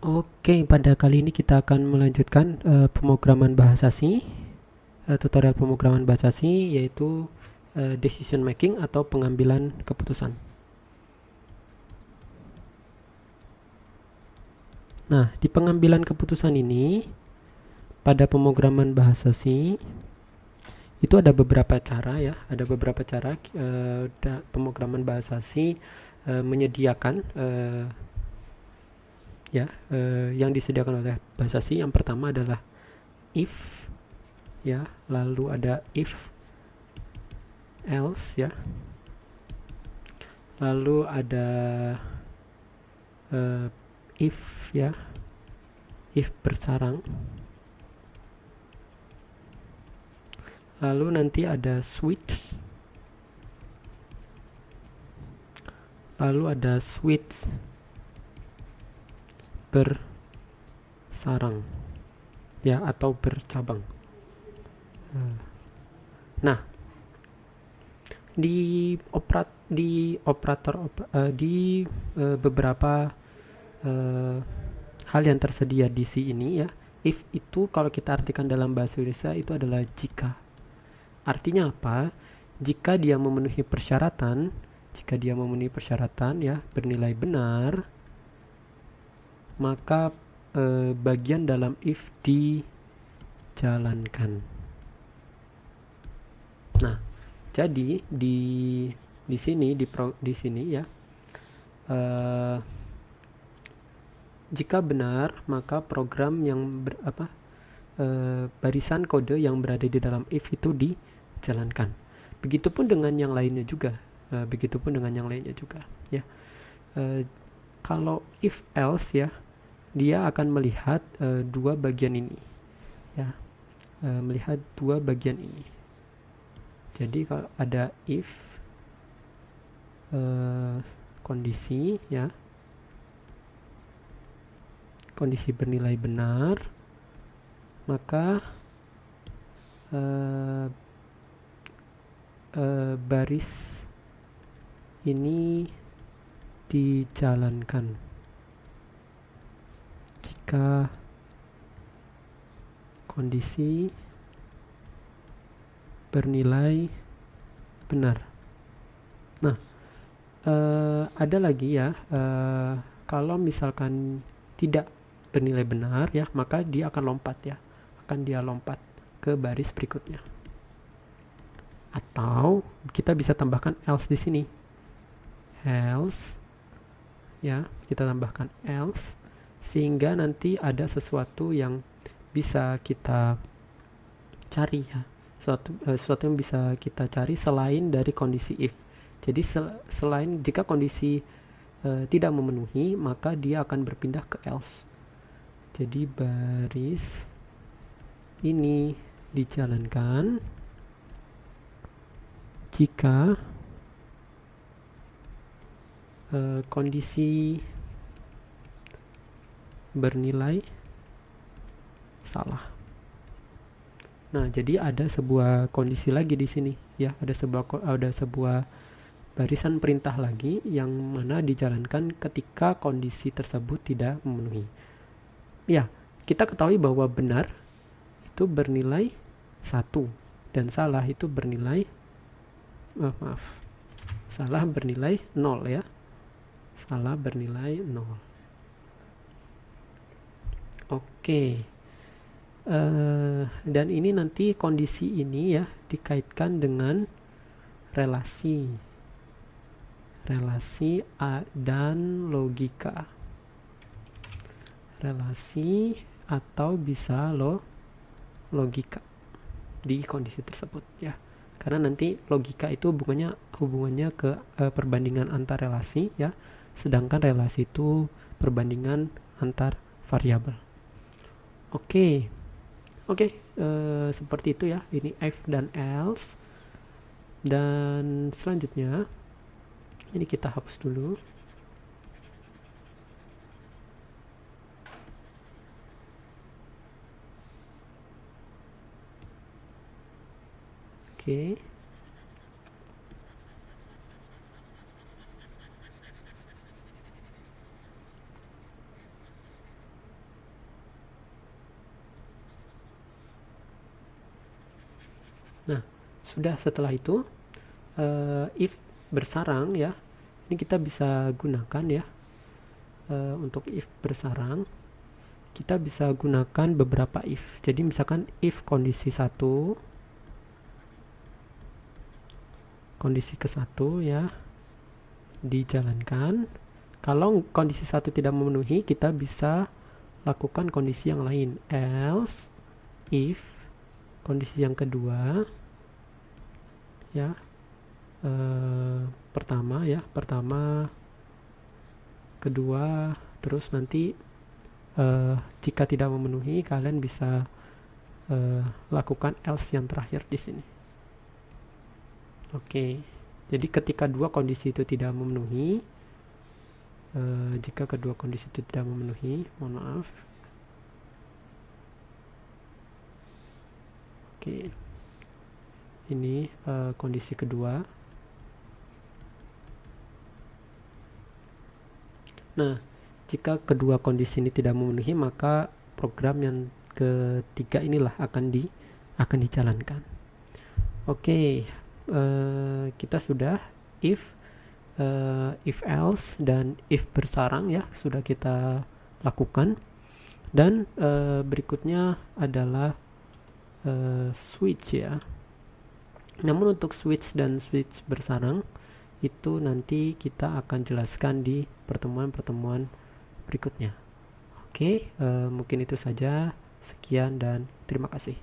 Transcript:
Oke, pada kali ini kita akan melanjutkan pemrograman bahasa C, tutorial pemrograman bahasa C, yaitu decision making atau pengambilan keputusan. Nah, di pengambilan keputusan ini, pada pemrograman bahasa C, itu ada beberapa cara ya, ada beberapa cara pemrograman bahasa C menyediakan yang disediakan oleh bahasa C. Yang pertama adalah if ya, lalu ada if else ya, lalu ada if ya, if bersarang, lalu nanti ada switch, lalu ada switch bersarang ya, atau bercabang. Nah, di beberapa hal yang tersedia di C ini ya, if itu kalau kita artikan dalam bahasa Indonesia itu adalah jika. Artinya apa? Jika dia memenuhi persyaratan ya, bernilai benar, maka bagian dalam if dijalankan. Nah, jadi di sini ya, jika benar maka program yang barisan kode yang berada di dalam if itu dijalankan. Begitupun dengan yang lainnya juga. Ya. Kalau if else ya, dia akan melihat dua bagian ini ya, melihat dua bagian ini. Jadi kalau ada if kondisi ya, kondisi bernilai benar, maka baris ini dijalankan. Jika kondisi bernilai benar. Nah, ada lagi ya, kalau misalkan tidak bernilai benar ya, maka dia akan lompat ke baris berikutnya. Atau kita bisa tambahkan else di sini. Else ya, kita tambahkan else sehingga nanti ada sesuatu yang bisa kita cari ya, sesuatu yang bisa kita cari selain dari kondisi if. Jadi selain jika kondisi tidak memenuhi, maka dia akan berpindah ke else. Jadi baris ini dijalankan jika kondisi bernilai salah. Nah, jadi ada sebuah kondisi lagi di sini ya, ada sebuah barisan perintah lagi yang mana dijalankan ketika kondisi tersebut tidak memenuhi. Ya, kita ketahui bahwa benar itu bernilai 1 dan salah itu bernilai salah bernilai 0 ya. Salah bernilai 0. Oke. Dan ini nanti kondisi ini ya dikaitkan dengan relasi dan logika. Relasi atau bisa logika di kondisi tersebut ya. Karena nanti logika itu hubungannya ke perbandingan antar relasi ya, sedangkan relasi itu perbandingan antar variabel. Oke, seperti itu ya. Ini if dan else. Dan selanjutnya ini kita hapus dulu. Oke. Nah, sudah setelah itu if bersarang ya, ini kita bisa gunakan ya. Untuk if bersarang kita bisa gunakan beberapa if. Jadi misalkan if kondisi 1, kondisi ke-1 ya dijalankan. Kalau kondisi 1 tidak memenuhi, kita bisa lakukan kondisi yang lain. Else if kondisi yang kedua ya, pertama, kedua, terus nanti jika tidak memenuhi, kalian bisa lakukan else yang terakhir di sini. Oke, jadi ketika dua kondisi itu tidak memenuhi, jika kedua kondisi itu tidak memenuhi, mohon maaf. Oke, ini kondisi kedua. Nah, jika kedua kondisi ini tidak memenuhi, maka program yang ketiga inilah akan dijalankan. Oke, kita sudah if else dan if bersarang ya sudah kita lakukan. Dan berikutnya adalah switch ya. Namun untuk switch dan switch bersarang itu nanti kita akan jelaskan di pertemuan-pertemuan berikutnya. Oke, mungkin itu saja. Sekian dan terima kasih.